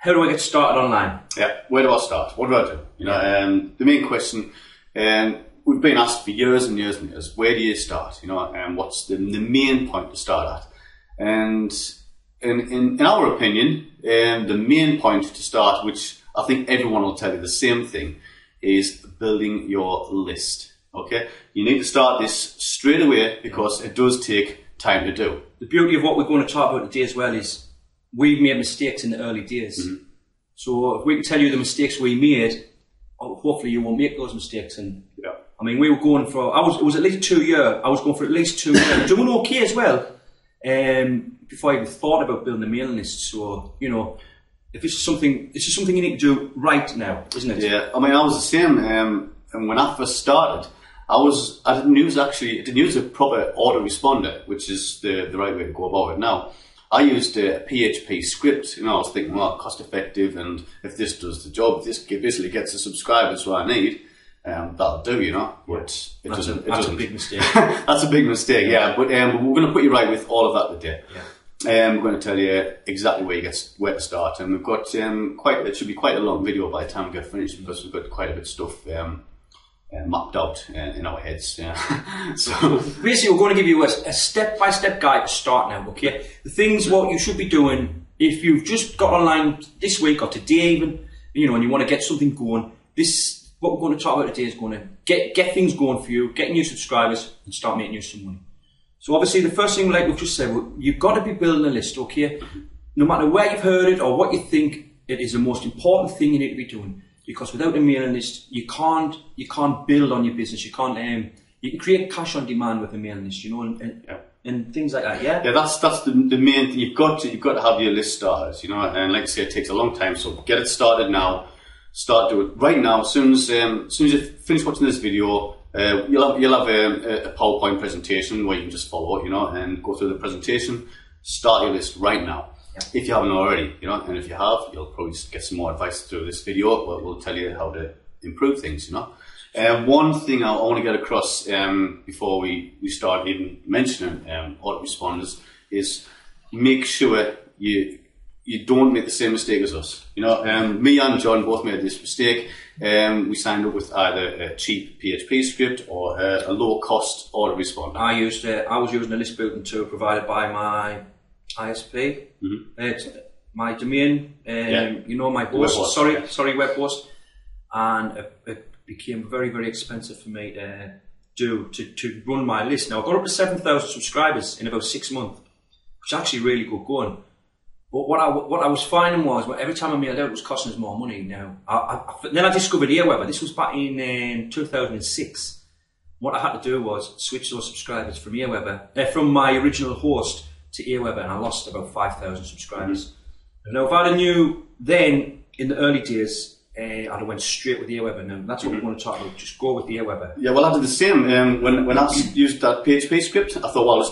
how do I get started online? Yeah, where do I start? What do I do? You know, the main question, we've been asked for years and years and years, where do you start? You know, and what's the main point to start at? And in our opinion, the main point to start, which I think everyone will tell you the same thing, is building your list. Okay, you need to start this straight away because it does take time to do. The beauty of what we're going to talk about today as well is we've made mistakes in the early days. Mm-hmm. So if we can tell you the mistakes we made, hopefully you won't make those mistakes. And yeah. I mean, we were going for, it was at least 2 years. I was going for at least 2 years, doing okay as well. Before I even thought about building a mailing list. So, you know, if this is something you need to do right now, isn't it? Yeah, I mean, I was the same. And when I first started, I didn't use a proper autoresponder, which is the right way to go about it now. I used a PHP script, you know, I was thinking, well, cost effective, and if this does the job, if this basically gets the subscribers who I need, that'll do, you know, but it doesn't. That's a big mistake. That's a big mistake, yeah, but we're going to put you right with all of that today. Yeah. We're going to tell you exactly where to start, and we've got it should be quite a long video by the time we get finished, because we've got quite a bit of stuff mapped out in our heads. Yeah. So basically, we're going to give you a step-by-step guide to start now. Okay, the things what you should be doing if you've just got online this week or today, even, you know, and you want to get something going. What we're going to talk about today is going to get things going for you, get new subscribers, and start making you some money. So obviously, the first thing, like we've just said, you've got to be building a list. Okay, no matter where you've heard it or what you think, it is the most important thing you need to be doing. Because without a mailing list, you can't build on your business. You can't. You can create cash on demand with a mailing list, you know, and things like that. Yeah. Yeah, that's the main thing. You've got to have your list started, you know. And like I say, it takes a long time. So get it started now. Start do it right now. As soon as you finish watching this video, you'll have a PowerPoint presentation where you can just follow it, you know, and go through the presentation. Start your list right now. If you haven't already, you know, and if you have, you'll probably get some more advice through this video, but we'll tell you how to improve things, you know. One thing I want to get across before we start even mentioning autoresponders is make sure you don't make the same mistake as us. You know, me and John both made this mistake. We signed up with either a cheap PHP script or a low-cost autoresponder. I was using a list building tool provided by my ISP, it's my domain, you know, my host, sorry, web host, and it became very, very expensive for me to run my list. Now I got up to 7,000 subscribers in about 6 months, which is actually really good going. But what I was finding was, every time I mailed out, it was costing us more money. Now, then I discovered Aweber. This was back in 2006. What I had to do was switch those subscribers from Aweber, from my original host to Aweber, and I lost about 5,000 subscribers. Now, if I'd have knew then, in the early days, I'd have went straight with Aweber. Now, that's what we want to talk about. Just go with the Aweber. Yeah, well, I did the same. When I used that PHP script, I thought, well,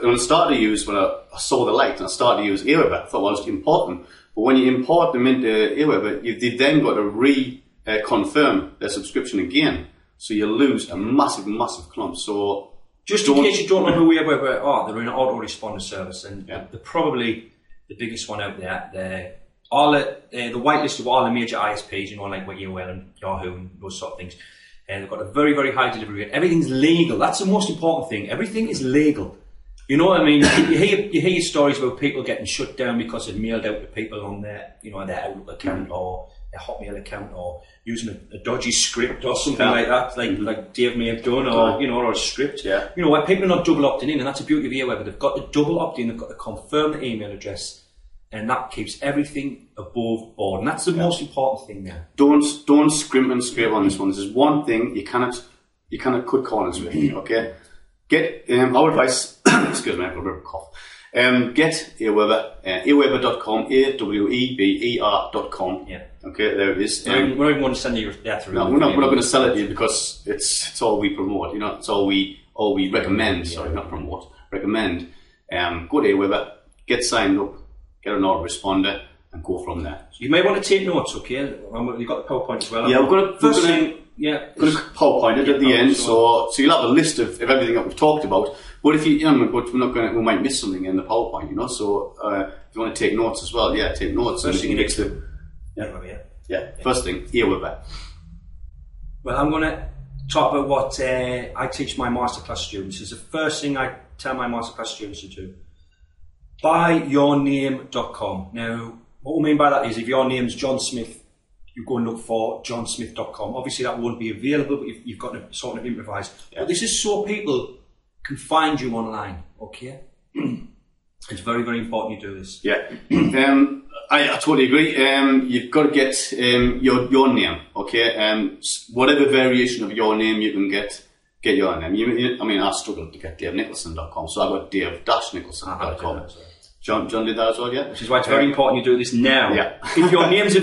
when I started to use, when I saw the light and I started to use Aweber, I thought, well, it's important. But when you import them into Aweber, you've then got to reconfirm their subscription again. So you lose a massive, massive clump. So just in case you don't know who Aweber are, they're an autoresponder service, and they're probably the biggest one out there. They're the whitelist of all the major ISPs, you know, like AOL and Yahoo and those sort of things. And they've got a very, very high delivery rate. Everything's legal. That's the most important thing. Everything is legal. You know what I mean? you hear stories about people getting shut down because they've mailed out to people on their, you know, their Outlook account or their Hotmail account, or using a dodgy script or something like that, like Dave may have done, or, you know, or a script. Yeah. You know, where people are not double opting in, and that's the beauty of Aweber. They've got to double opt in, they've got to confirm the email address, and that keeps everything above board. And that's the most important thing there. Don't scrimp and scrape on this one. There's one thing you cannot cut corners with. Okay, get our advice. Excuse me, I've got a bit of a cough. Get Aweber, aweber.com, aweber.com. Yeah. Okay, there it is. We're not even going to send you that through. No, we're not going to sell it to you, because it's all we promote. You know, it's all we recommend. Sorry, not promote. Recommend. Go to Aweber, get signed up, get an autoresponder, and go from there. So you may want to take notes, okay? You've got the PowerPoint as well. Yeah, we're going Yeah. Going to PowerPoint it at the end, so you'll have a list of everything that we've talked about. But if you know, but we're not going to, we might miss something in the PowerPoint, you know. So if you want to take notes as well, yeah, take notes. First thing you need to First thing, Aweber. Well, I'm going to talk about what I teach my masterclass students. It's the first thing I tell my masterclass students to do. Buyyourname.com. Now, what we mean by that is if your name's John Smith, you go and look for johnsmith.com. Obviously, that won't be available, but you've got to sort of improvise. Yeah. But this is so people can find you online, okay? It's very, very important you do this. Yeah. I totally agree. You've got to get your name, okay? Whatever variation of your name you can get your name. I mean, I struggled to get DaveNicholson.com, so I got Dave-Nicholson.com. John did that as well, yeah? Which is why it's very important you do this now. Yeah. If your name's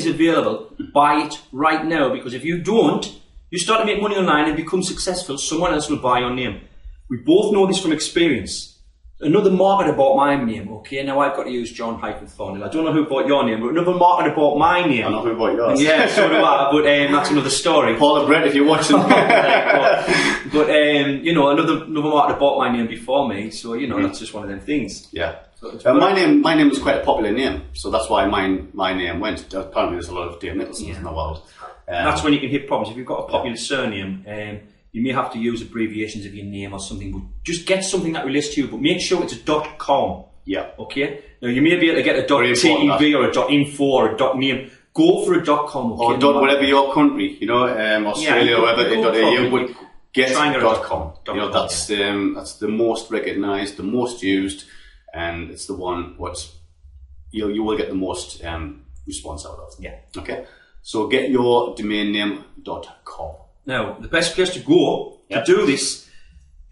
available, buy it right now, because if you don't, you start to make money online and become successful, someone else will buy your name. We both know this from experience. Another marketer bought my name, okay? Now I've got to use John-Thornhill. I don't know who bought your name, but another marketer bought my name. I know who bought yours. Yeah, so do I, but that's another story. Paula Brett, if you're watching. but you know, another marketer bought my name before me, so you know, that's just one of them things. Yeah. So my name was quite a popular name, so that's why my name went. Apparently there's a lot of Dave Nicholsons in the world. That's when you can hit problems. If you've got a popular surname, you may have to use abbreviations of your name or something, but just get something that relates to you, but make sure it's a .com. Yeah. Okay? Now, you may be able to get a .tv or a .info or a .name. Go for a .com. Okay? Or whatever your country, you know, Australia or whatever, .au, but get .com. You know, that's the most recognised, the most used, and it's the one what you will get the most response out of. Yeah. Okay? So get your domain name .com. Now, the best place to go to do this,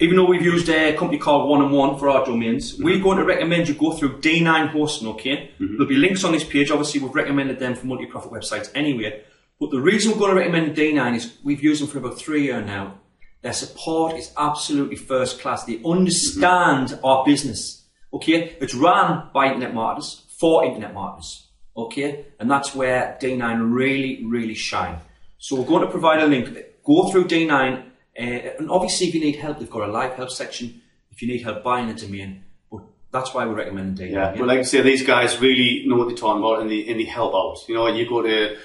even though we've used a company called 1&1 for our domains, we're going to recommend you go through D9 Hosting, okay? There'll be links on this page. Obviously, we've recommended them for multi-profit websites anyway. But the reason we're going to recommend D9 is we've used them for about 3 years now. Their support is absolutely first class. They understand our business, okay? It's run by internet marketers, for internet marketers, okay? And that's where D9 really, really shine. So we're going to provide a link. Go through D9, and obviously if you need help, they've got a live help section if you need help buying a domain, but that's why we're recommending D9. Yeah, but like I say, these guys really know what they're talking about and they help out. You know, you go to,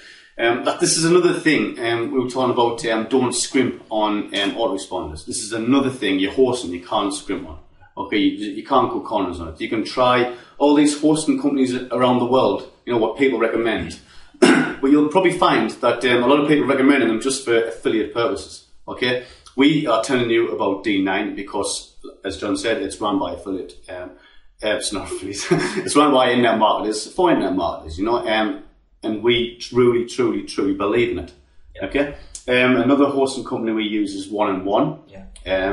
this is another thing, we were talking about don't scrimp on autoresponders. This is another thing you're hosting, you can't scrimp on. Okay, you can't go corners on it. You can try all these hosting companies around the world, you know, what people recommend. But you'll probably find that a lot of people are recommending them just for affiliate purposes. Okay, we are telling you about D9 because, as John said, it's run by affiliate. It's not affiliates. It's run by internet marketers for internet marketers. You know, and we truly, truly, truly believe in it. Yeah. Okay. Another hosting company we use is 1&1. Yeah.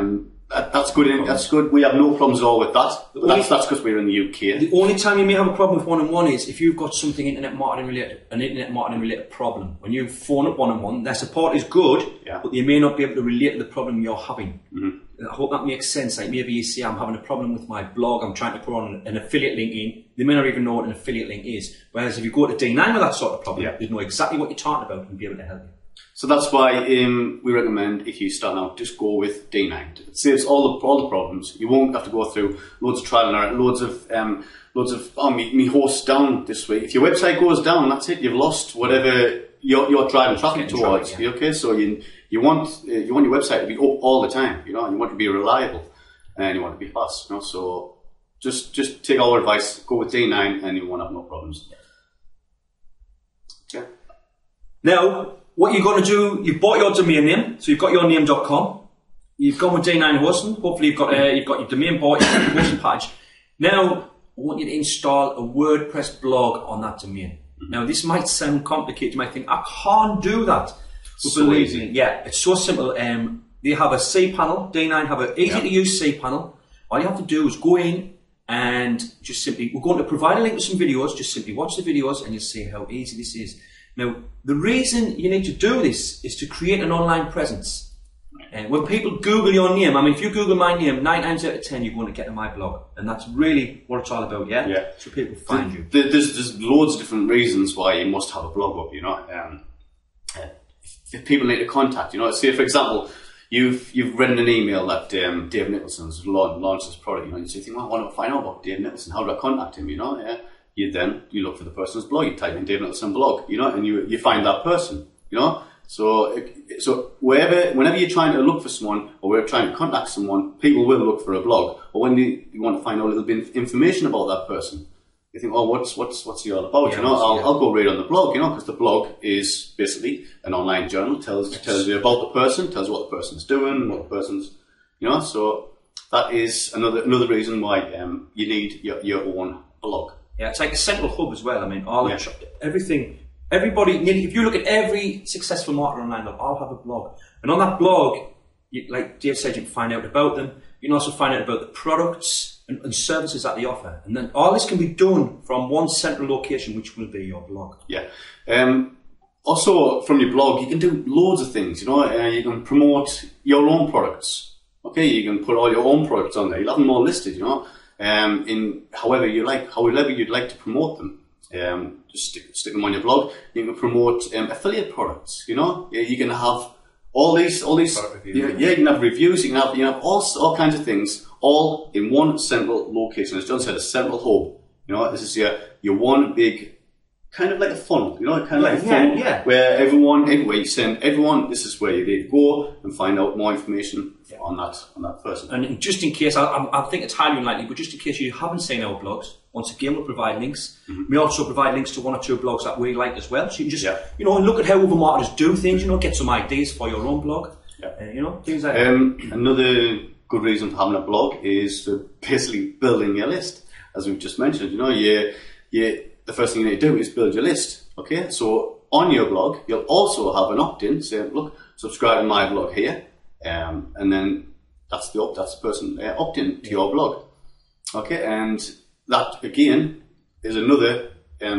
That's good. That's good. We have no problems at all with that. But that's because we're in the UK. The only time you may have a problem with 1&1 is if you've got something internet marketing related problem. When you phone up 1&1, their support is good, but they may not be able to relate to the problem you're having. I hope that makes sense. Like maybe you see I'm having a problem with my blog, I'm trying to put on an affiliate link in. They may not even know what an affiliate link is. Whereas if you go to D9 with that sort of problem, they know exactly what you're talking about and be able to help you. So that's why we recommend if you start out, just go with D9. It saves all the problems. You won't have to go through loads of trial and error, loads of me host down this week. If your website goes down, that's it. You've lost whatever you're driving traffic towards. Okay, so you want your website to be up all the time. You know, and you want to be reliable and you want to be fast. You know, so just take our advice, go with D9, and you won't have no problems. Okay. Now, what you're going to do, you've bought your domain name, so you've got your name.com, you've gone with D9 Hosting, hopefully you've got your domain bought, you've got your hosting package. Now, I want you to install a WordPress blog on that domain. Now, this might sound complicated, you might think, I can't do that. But so believe me, it's so simple. They have a cPanel, D9 have an easy to use cPanel. All you have to do is go in and just simply, we're going to provide a link to some videos, just simply watch the videos and you'll see how easy this is. Now, the reason you need to do this is to create an online presence. And when people Google your name, I mean, if you Google my name, 9 times out of 10, you're going to get to my blog. And that's really what it's all about, yeah? So people find you. There's loads of different reasons why you must have a blog up, you know. if people need to contact, you know, say for example, you've written an email that Dave Nicholson's launched this product, you know, and you think, well, I want to find out about Dave Nicholson. How do I contact him? You know, yeah. You look for the person's blog. You type in Dave Nicholson blog, you know, and you find that person, you know. So whenever you're trying to look for someone or we're trying to contact someone, people will look for a blog. Or when you want to find out a little bit of information about that person, you think, oh, what's he all about? Yeah, you know, I'll go read on the blog, you know, because the blog is basically an online journal. Tells you about the person, tells you what the person's doing, what the person's, you know. So that is another reason why you need your own blog. Yeah, it's like a central hub as well. I mean, everybody, nearly, if you look at every successful marketer online, they'll all have a blog. And on that blog, like Dave said, you can find out about them. You can also find out about the products and services that they offer. And then all this can be done from one central location, which will be your blog. Yeah. Also, from your blog, you can do loads of things. You know, you can promote your own products. Okay, you can put all your own products on there. You'll have them all listed, you know, in however you'd like to promote them. Just stick them on your blog. You can promote affiliate products. You know, you can have all these. You can have reviews. You can have all kinds of things, all in one central location. As John said, a central hub. You know, this is your one big, kind of like a funnel. You know, kind of like a funnel where everywhere you send everyone. This is where you need to go and find out more information on that person. And just in case, I think it's highly unlikely, but just in case you haven't seen our blogs, once again we'll provide links. We also provide links to one or two blogs that we like as well, so you can just you know, look at how other marketers do things. You know, get some ideas for your own blog. You know, things like that. Another good reason for having a blog is for basically building your list, as we've just mentioned. You know, the first thing you need to do is build your list. Okay, so on your blog, you'll also have an opt-in saying, look, subscribe to my blog here, and then that's the person opt-in to your blog. Okay, and that again is another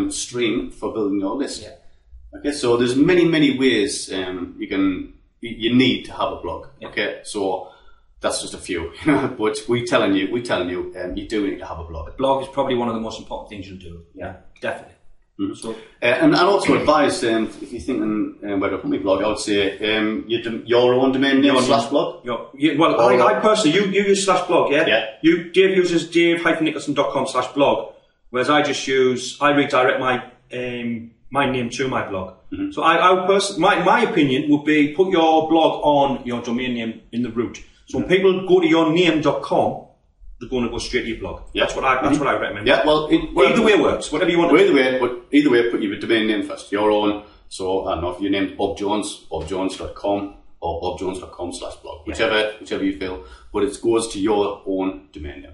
stream for building your list. Okay, so there's many ways you need to have a blog. Okay, so that's just a few, but we telling you, you do need to have a blog. A blog is probably one of the most important things you'll do. Yeah, definitely. So, and I'd also advise, if you're thinking where to put my blog, I would say your own domain name /blog. Well, I personally, you use /blog, yeah? Dave uses dave-nicholson.com/blog, whereas I redirect my name to my blog. So my opinion would be put your blog on your domain name in the root. So when people go to yourname.com, they're going to go straight to your blog. That's what I recommend. Yeah, well, either way works. Whatever you want. Either way, put your domain name first. Your own. So I don't know if you're named Bob Jones, bobjones.com or bobjones.com/blog, whichever you feel. But it goes to your own domain name.